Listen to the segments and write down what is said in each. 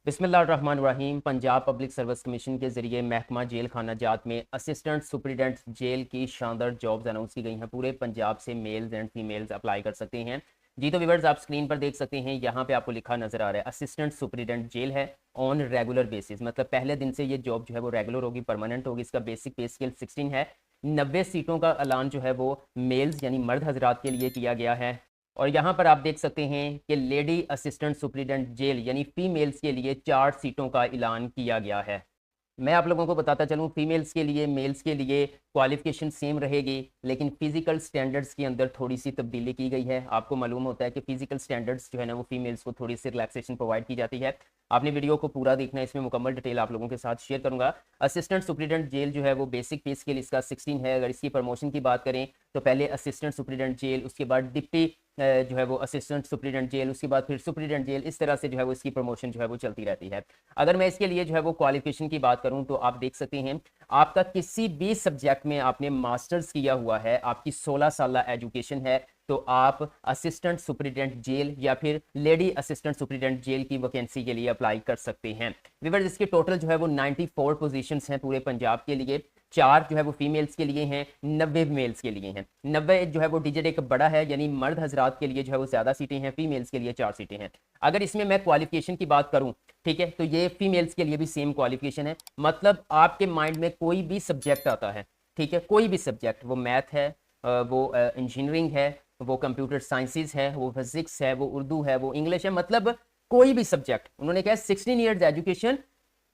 बिस्मिल्लाहिर्रहमानिर्रहीम। Punjab public service commission के जरिए महकमा जेल खाना जात में असिस्टेंट सुप्रीडेंट जेल की शानदार जॉब्स अनाउंस की गई हैं। पूरे पंजाब से मेल्स एंड फीमेल्स अप्लाई कर सकते हैं। जी तो व्यूअर्स, आप स्क्रीन पर देख सकते हैं, यहाँ पे आपको लिखा नजर आ रहा है असिस्टेंट सुप्रीडेंट जेल है ऑन रेगुलर बेसिस। मतलब पहले दिन से ये जॉब जो है वो रेगुलर होगी, परमानेंट होगी। इसका बेसिक पे स्केल 16 है। 90 सीटों का ऐलान जो है वो मेल्स यानी मर्द हजरात के लिए किया गया है। और यहाँ पर आप देख सकते हैं कि लेडी असिस्टेंट सुप्रीडेंट जेल यानी फीमेल्स के लिए 4 सीटों का ऐलान किया गया है। मैं आप लोगों को बताता चलूँ, फीमेल्स के लिए मेल्स के लिए क्वालिफिकेशन सेम रहेगी, लेकिन फिजिकल स्टैंडर्ड्स के अंदर थोड़ी सी तब्दीली की गई है। आपको मालूम होता है कि फिजिकल स्टैंडर्ड्स जो है ना वो फीमेल्स को थोड़ी सी रिलैक्सेशन प्रोवाइड की जाती है। आपने वीडियो को पूरा देखना है, इसमें मुकम्मल डिटेल आप लोगों के साथ शेयर करूंगा। असिस्टेंट सुप्रीडेंट जेल जो है वो बेसिक पे स्केल इसका 16 है। अगर इसकी प्रमोशन की बात करें तो पहले असिस्टेंट सुप्रीडेंट जेल, उसके बाद डिप्टी जो है वो असिस्टेंट सुप्रीडेंट जेल, उसके बाद फिर सुप्रीडेंट जेल। इस तरह से जो है वो इसकी प्रमोशन जो है वो चलती रहती है। अगर मैं इसके लिए जो है वो क्वालिफिकेशन की बात करूं तो आप देख सकते हैं, आपका किसी भी सब्जेक्ट में आपने मास्टर्स किया हुआ है, आपकी 16 साल एजुकेशन है, तो आप असिस्टेंट सुप्रीडेंट जेल या फिर लेडी असिस्टेंट सुप्रीडेंट जेल की वैकेंसी के लिए अप्लाई कर सकते हैं। व्यूअर्स, इसके टोटल जो है वो 94 पोजीशंस हैं पूरे पंजाब के लिए। 4 जो है वो फीमेल्स के लिए हैं, 90 मेल्स के लिए हैं। 90 जो है वो डिजिट एक बड़ा है, यानी मर्द हजरात के लिए जो है वो ज्यादा सीटें हैं, फीमेल्स के लिए 4 सीटें हैं। अगर इसमें मैं क्वालिफिकेशन की बात करूं, ठीक है, तो ये फीमेल्स के लिए भी सेम क्वालिफिकेशन है। मतलब आपके माइंड में कोई भी सब्जेक्ट आता है, ठीक है, कोई भी सब्जेक्ट, वो मैथ है, वो इंजीनियरिंग है, वो कंप्यूटर साइंसेज है, वो फिजिक्स है, वो उर्दू है, वो इंग्लिश है, मतलब कोई भी सब्जेक्ट, उन्होंने कहा 16 years education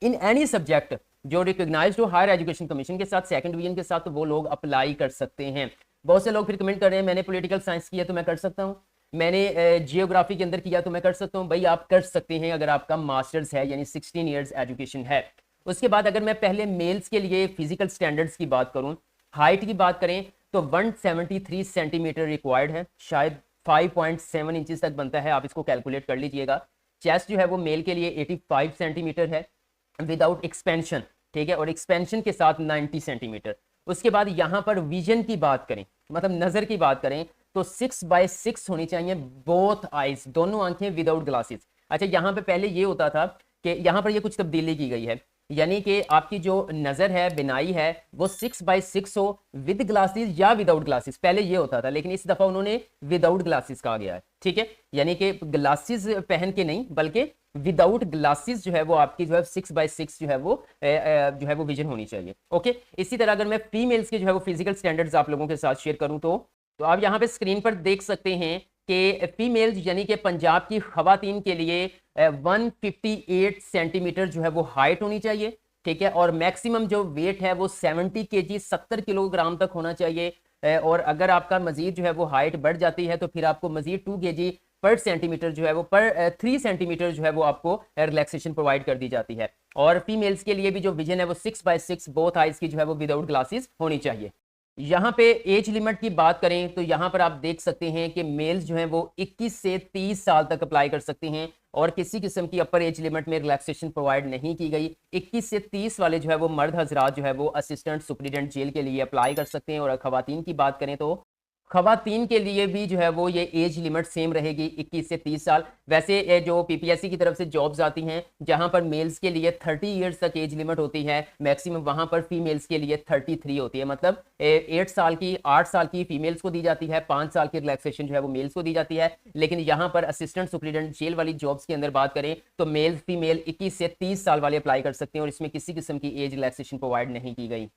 in any subject जो रिकॉग्नाइज्ड हो हायर एजुकेशन कमीशन के साथ, सेकंड डिवीजन के साथ, तो वो लोग अप्लाई कर सकते हैं। बहुत से लोग फिर कमेंट कर रहे हैं मैंने पॉलिटिकल साइंस किया तो मैं कर सकता हूं, मैंने जियोग्राफी के अंदर किया तो मैं कर सकता हूं। भाई, आप कर सकते हैं अगर आपका मास्टर्स है, यानी 16 ईयर्स एजुकेशन है। उसके बाद अगर मैं पहले मेल्स के लिए फिजिकल स्टैंडर्ड्स की बात करूं, हाइट की बात करें तो 173 सेंटीमीटर रिक्वायर्ड है, शायद 5.7 इंचेस तक बनता है, आप इसको कैलकुलेट कर लीजिएगा। चेस्ट जो है वो मेल के लिए 85 सेंटीमीटर है विदाउट एक्सपेंशन, ठीक है, और एक्सपेंशन के साथ 90 सेंटीमीटर। उसके बाद यहां पर विजन की बात करें, मतलब नजर की बात करें, तो 6/6 होनी चाहिए बोथ आईज, दोनों आंखें विदाउट ग्लासेस। अच्छा, यहां पे पहले ये होता था कि यहां पर ये कुछ तब्दीली की गई है, यानी कि आपकी जो नजर है, बिनाई है, वो 6/6 हो विद ग्लासेस या विदाउट ग्लासेस। पहले ये होता था, लेकिन इस दफा उन्होंने विदाउट ग्लासेस कहा गया है, ठीक है, यानी कि ग्लासेस पहन के नहीं बल्कि विदाउट ग्लासेस जो है वो आपकी जो है 6/6 जो है वो विजन होनी चाहिए। ओके, इसी तरह अगर मैं फीमेल्स के जो है वो फिजिकल स्टैंडर्ड्स आप लोगों के साथ शेयर करूं तो आप यहाँ पे स्क्रीन पर देख सकते हैं कि फीमेल्स यानी कि पंजाब की खवातीन के लिए 158 सेंटीमीटर जो है वो हाइट होनी चाहिए, ठीक है, और मैक्सिमम जो वेट है वो 70 kg 70 किलोग्राम तक होना चाहिए। और अगर आपका मजीद जो है वो हाइट बढ़ जाती है तो फिर आपको मजीद 2 kg पर सेंटीमीटर जो है वो पर 3 सेंटीमीटर जो है वो आपको रिलैक्सेशन प्रोवाइड कर दी जाती है। और फीमेल्स के लिए भी जो विजन है वो 6/6 बोथ आइज की जो है वो विदाउट ग्लासेस होनी चाहिए। यहाँ पे एज लिमिट की बात करें तो यहाँ पर आप देख सकते हैं कि मेल्स जो हैं वो 21 से 30 साल तक अप्लाई कर सकते हैं, और किसी किस्म की अपर एज लिमिट में रिलैक्सेशन प्रोवाइड नहीं की गई। 21 से 30 वाले जो है वो मर्द हजरात जो है वो असिस्टेंट सुप्रीडेंट जेल के लिए अप्लाई कर सकते हैं। और खवातीन की बात करें तो खवातीन के लिए भी जो है वो ये एज लिमिट सेम रहेगी, 21 से 30 साल। वैसे ये जो पीपीएससी की तरफ से जॉब्स आती हैं जहां पर मेल्स के लिए 30 इयर्स तक एज लिमिट होती है मैक्सिमम, वहां पर फीमेल्स के लिए 33 होती है। मतलब 8 साल की फीमेल्स को दी जाती है, 5 साल की रिलैक्सेशन जो है वो मेल्स को दी जाती है। लेकिन यहाँ पर असिस्टेंट सुप्रीडेंट जेल वाली जॉब्स के अंदर बात करें तो मेल फीमेल 21 से 30 साल वाले अप्लाई कर सकते हैं, और इसमें किसी किस्म की एज रिलैक्सेशन प्रोवाइड नहीं की गई।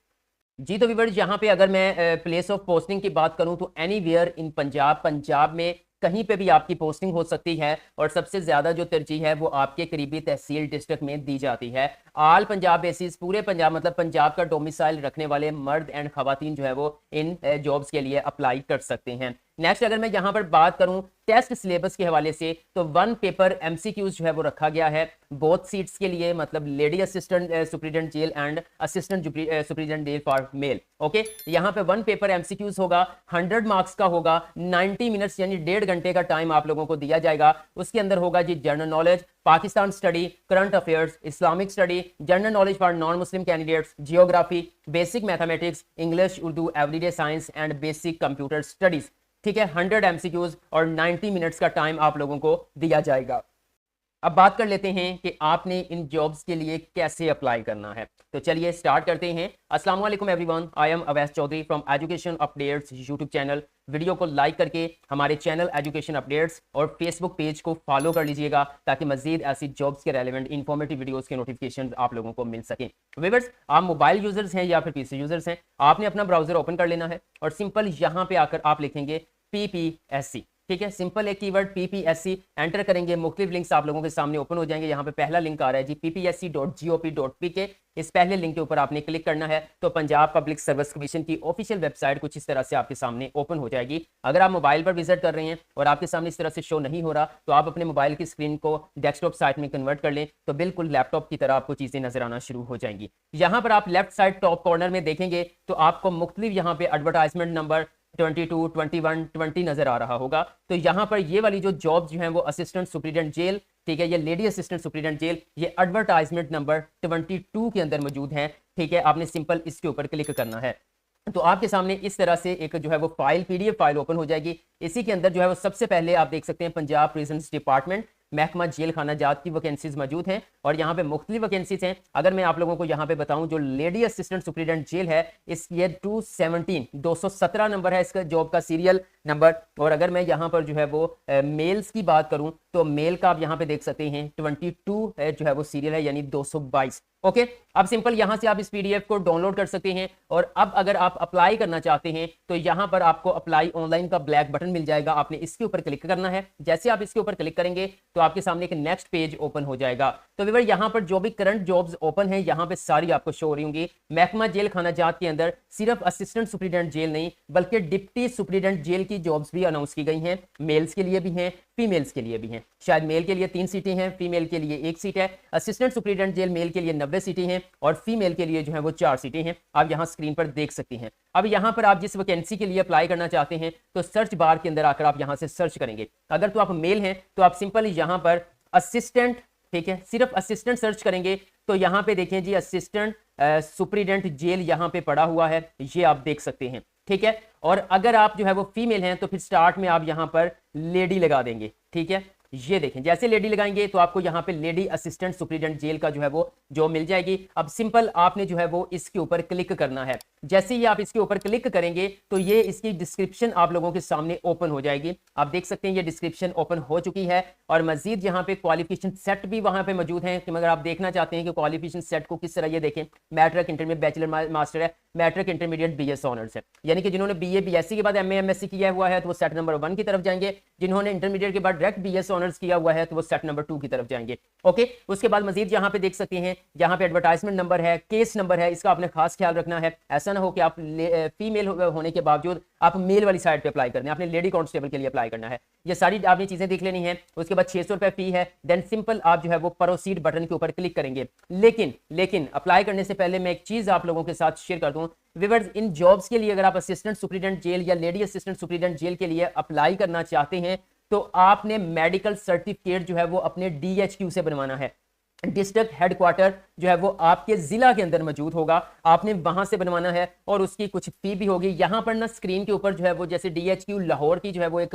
जी तो व्यूअर्स, यहाँ पे अगर मैं प्लेस ऑफ पोस्टिंग की बात करूं तो एनीवेयर इन पंजाब में कहीं पे भी आपकी पोस्टिंग हो सकती है, और सबसे ज्यादा जो तरजीह है वो आपके करीबी तहसील डिस्ट्रिक्ट में दी जाती है। आल पंजाब बेसिस, पूरे पंजाब, मतलब पंजाब का डोमिसाइल रखने वाले मर्द एंड खवातीन जो है वो इन जॉब्स के लिए अप्लाई कर सकते हैं। नेक्स्ट अगर मैं यहाँ पर बात करूं टेस्ट सिलेबस के हवाले से तो 1 पेपर एमसीक्यूज जो है वो रखा गया है बोथ सीट्स के लिए, मतलब lady assistant superintendent jail and assistant superintendent jail for male. Okay, यहाँ पे 1 पेपर एमसीक्यूज होगा, 100 मार्क्स का होगा, 90 मिनट्स यानी 1.5 घंटे का टाइम आप लोगों को दिया जाएगा। उसके अंदर होगा जी general knowledge, Pakistan study, current affairs, Islamic study, general knowledge for non Muslim candidates, geography, basic mathematics, English, Urdu, everyday science and basic computer studies. ठीक है, 100 एमसीक्यूज और 90 मिनट्स का टाइम आप लोगों को दिया जाएगा। अब बात कर लेते हैं कि आपने इन जॉब्स के लिए कैसे अप्लाई करना है। तो चलिए स्टार्ट करते हैं। अस्सलाम वालेकुम everyone, I am Awais Chaudhry from education updates YouTube channel. Video को लाइक करके हमारे चैनल एजुकेशन अपडेट्स और फेसबुक पेज को फॉलो कर लीजिएगा ताकि मजीद ऐसी जॉब्स के रेलेवेंट इंफॉर्मेटिव वीडियोस के नोटिफिकेशन आप लोगों को मिल सकें। व्यूअर्स, आप मोबाइल यूजर्स हैं या फिर पीसी यूजर्स हैं, आपने अपना ब्राउजर ओपन कर लेना है और सिंपल यहाँ पे आकर आप लिखेंगे PPSC। ठीक है, सिंपल एक कीवर्ड PPSC एंटर करेंगे, मुख्तलिफ लिंक्स आप लोगों के सामने ओपन हो जाएंगे। यहाँ पे पहला लिंक आ रहा है जी ppsc.gop.pk। इस पहले लिंक के ऊपर आपने क्लिक करना है तो पंजाब पब्लिक सर्विस कमीशन की ऑफिशियल वेबसाइट कुछ इस तरह से आपके सामने ओपन हो जाएगी। अगर आप मोबाइल पर विजिट कर रहे हैं और आपके सामने इस तरह से शो नहीं हो रहा तो आप अपने मोबाइल की स्क्रीन को डेस्कटॉप साइट में कन्वर्ट कर लें तो बिल्कुल लैपटॉप की तरह आपको चीजें नजर आना शुरू हो जाएंगी। यहाँ पर आप लेफ्ट साइड टॉप कॉर्नर में देखेंगे तो आपको मुख्तलिफ यहाँ पे एडवर्टाइजमेंट नंबर 22, 21, 20 नजर आ रहा होगा। तो यहाँ पर ये वाली जो जॉब जो है वो असिस्टेंट सुप्रीडेंट जेल, ठीक है, ये लेडी असिस्टेंट सुप्रीडेंट जेल, ये एडवर्टाइजमेंट नंबर 22 के अंदर मौजूद है। ठीक है, आपने सिंपल इसके ऊपर क्लिक करना है तो आपके सामने इस तरह से एक जो है वो फाइल PDF फाइल ओपन हो जाएगी। इसी के अंदर जो है वो सबसे पहले आप देख सकते हैं पंजाब प्रिजन्स डिपार्टमेंट महकमा जेल खाना जात की वैकेंसीज मौजूद हैं और यहाँ पे मुख्तलिफ वैकेंसीज हैं। अगर मैं आप लोगों को यहाँ पे बताऊं, जो लेडी असिस्टेंट सुप्रीडेंट जेल है इस ये 217 नंबर है इसका जॉब का सीरियल नंबर। और अगर मैं यहाँ पर जो है वो मेल्स की बात करूं तो मेल का आप यहाँ पे देख सकते हैं 22 जो है वो सीरियल है, यानी 222। ओके, अब सिंपल यहाँ से आप इस PDF को डाउनलोड कर सकते हैं। और अब अगर आप अप्लाई करना चाहते हैं तो यहाँ पर आपको अप्लाई ऑनलाइन का ब्लैक बटन मिल जाएगा, आपने इसके ऊपर क्लिक करना है। जैसे आप इसके ऊपर क्लिक करेंगे तो आपके सामने एक नेक्स्ट पेज ओपन हो जाएगा। तो व्यूअर, यहाँ पर जो भी करंट जॉब्स ओपन है यहाँ पे सारी आपको शो हो रही होंगी। महकमा जेल खाना जात के अंदर सिर्फ असिस्टेंट सुप्रीडेंट जेल नहीं बल्कि डिप्टी सुप्रीडेंट जेल की जॉब्स भी अनाउंस की गई हैं। मेल्स के लिए भी हैं, फीमेल्स के लिए भी हैं। शायद मेल के लिए 3 सीटें हैं, फीमेल के लिए 1 सीट है। असिस्टेंट सुप्रीडेंट जेल मेल के लिए 90 सीटें हैं और फीमेल के लिए जो है वो 4 सीटें हैं। आप यहाँ स्क्रीन पर देख सकते हैं। अब यहाँ पर आप जिस वैकेंसी के लिए अप्लाई करना चाहते हैं तो सर्च बार के अंदर आकर आप यहाँ से सर्च करेंगे। अगर तो आप मेल हैं तो आप सिंपल यहाँ पर असिस्टेंट, ठीक है, सिर्फ असिस्टेंट सर्च करेंगे तो यहाँ पे देखें जी असिस्टेंट सुप्रीडेंट जेल यहाँ पे पड़ा हुआ है, ये आप देख सकते हैं। ठीक है, और अगर आप जो है वो फीमेल हैं तो फिर स्टार्ट में आप यहाँ पर लेडी लगा देंगे। ठीक है, ये देखें, जैसे लेडी लगाएंगे तो आपको यहाँ पे लेडी असिस्टेंट सुप्रीडेंट जेल का जो है वो जॉब मिल जाएगी। अब सिंपल आपने जो है वो इसके ऊपर क्लिक करना है। जैसे ही आप इसके ऊपर क्लिक करेंगे तो ये इसकी डिस्क्रिप्शन आप लोगों के सामने ओपन हो जाएगी। आप देख सकते हैं ये डिस्क्रिप्शन ओपन हो चुकी है और मजीद यहाँ पे क्वालिफिकेशन सेट भी वहां पे मौजूद है। कि अगर आप देखना चाहते हैं कि क्वालिफिकेशन सेट को किस तरह, ये देखें, मैट्रिक इंटरमीडिएट बैचलर मास्टर है, मैट्रिक इंटरमीडिएट BS ऑनर्स है, यानी कि जिन्होंने BA BSc के बाद MA MSc किया हुआ है तो वो सेट नंबर 1 की तरफ जाएंगे। जिन्होंने इंटरमीडिएट के बाद डायरेक्ट BS ऑनर्स किया हुआ है तो वो सेट नंबर 2 की तरफ जाएंगे। ओके, उसके बाद मजीद यहाँ पे देख सकते हैं, यहाँ पे एडवर्टाइजमेंट नंबर है, केस नंबर है, इसका आपने खास ख्याल रखना है। ऐसा ना हो कि आप फीमेल होने के बावजूद आप मेल वाली साइड पे अप्लाई करना है, आपने लेडी कांस्टेबल के लिए अप्लाई करना है। ये सारी आपने चीजें देख लेनी है। उसके बाद 600 रुपए फी है। देन सिंपल आप जो है वो प्रोसीड बटन के ऊपर क्लिक करेंगे। लेकिन अप्लाई करने से पहले मैं एक चीज आप लोगों के साथ शेयर कर दूं। व्यूअर्स, इन जॉब्स के लिए अगर आप असिस्टेंट सुप्रीडेंट जेल या लेडी असिस्टेंट सुप्रीडेंट जेल के लिए अप्लाई करना चाहते हैं तो आपने मेडिकल सर्टिफिकेट जो है वो अपने DHQ से बनवाना है। डिस्ट्रिक्ट हेडक्वार्टर जो है वो आपके जिला के अंदर मौजूद होगा, आपने वहां से बनवाना है और उसकी कुछ फी भी होगी। यहाँ पर ना स्क्रीन के ऊपर जो है वो जैसे DHQ लाहौर की जो है वो एक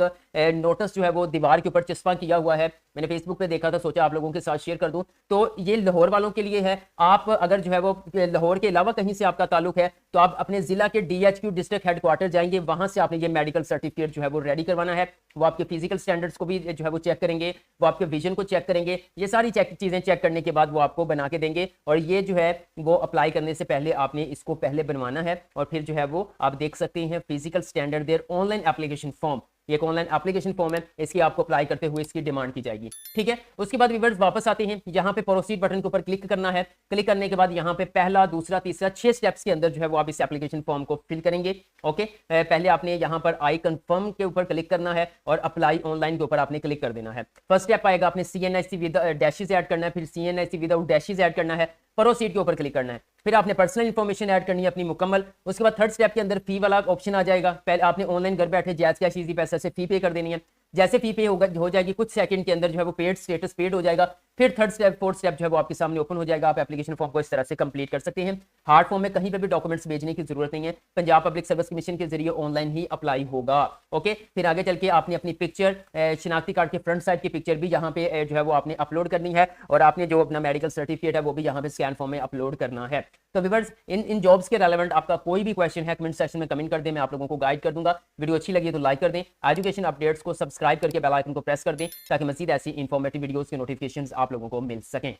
नोटिस जो है वो दीवार के ऊपर चस्पा किया हुआ है। मैंने फेसबुक पे देखा था, सोचा आप लोगों के साथ शेयर कर दूं। तो ये लाहौर वालों के लिए है। आप अगर जो है वो लाहौर के अलावा कहीं से आपका ताल्लुक है तो आप अपने जिला के DHQ डिस्ट्रिक्ट हेडक्वार्टर जाएंगे, वहां से आपने ये मेडिकल सर्टिफिकेट जो है वो रेडी करवाना है। वो आपके फिजिकल स्टैंडर्ड्स को भी जो है वो चेक करेंगे, वो आपके विजन को चेक करेंगे। ये सारी चीजें चेक करने के बाद वो आपको बना के देंगे और ये जो है वो अप्लाई करने से पहले आपने इसको पहले बनवाना है। और फिर जो है वो आप देख सकते हैं physical standard there online application form, ये एक ऑनलाइन एप्लीकेशन फॉर्म है, इसकी आपको अप्लाई करते हुए इसकी डिमांड की जाएगी। ठीक है, उसके बाद व्यूअर्स वापस आते हैं, यहाँ पे प्रोसीड बटन के ऊपर क्लिक करना है। क्लिक करने के बाद यहाँ पे पहला, दूसरा, तीसरा 6 स्टेप्स के अंदर जो है वो आप इस एप्लीकेशन फॉर्म को फिल करेंगे। ओके, पहले आपने यहाँ पर आई कंफर्म के ऊपर क्लिक करना है और अप्लाई ऑनलाइन के ऊपर आपने क्लिक कर देना है। फर्स्ट स्टेप आएगा, आपने CNIC विद डैशेस ऐड करना है, फिर CNIC विदाउट डैशेस ऐड करना है, प्रोसीड के ऊपर क्लिक करना है। फिर आपने पर्सनल इंफॉर्मेशन ऐड करनी है अपनी मुकम्मल। उसके बाद थर्ड स्टेप के अंदर फी वाला ऑप्शन आ जाएगा। पहले आपने ऑनलाइन घर बैठे जायज कैश इजी पैसा से फी पे कर देनी है। जैसे फी पे हो जाएगी कुछ सेकंड के अंदर जो है वो पेड स्टेटस पेड हो जाएगा। फिर थर्ड स्टेप फोर्थ स्टेप जो है वो आपके सामने ओपन हो जाएगा। आप एप्लीकेशन फॉर्म को इस तरह से कंप्लीट कर सकते हैं। हार्ड फॉर्म में कहीं पे भी डॉक्यूमेंट्स भेजने की जरूरत नहीं है, पंजाब पब्लिक सर्विस कमीशन के जरिए ऑनलाइन ही अप्लाई होगा। ओके, फिर आगे चल के आपने अपनी पिक्चर, शिनाख्ती कार्ड के फ्रंट साइड की पिक्चर भी यहाँ पे जो है वो आपने अपलोड करनी है, और आपने जो अपना मेडिकल सर्टिफिकेट है वो भी यहाँ पे स्कैन फॉर्म में अपलोड करना है। तो व्यूअर्स, इन जॉब्स के रेलेवेंट आपका कोई भी क्वेश्चन है कमेंट सेक्शन में कमेंट कर दें, मैं आप लोगों को गाइड कर दूंगा। वीडियो अच्छी लगी तो लाइक कर दें, एजुकेशन अपडेट्स को सब्सक्राइब करके बेल आइकन को प्रेस कर दें ताकि मजीद ऐसी इंफॉर्मेटिव वीडियोस के नोटिफिकेशंस आप लोगों को मिल सकें।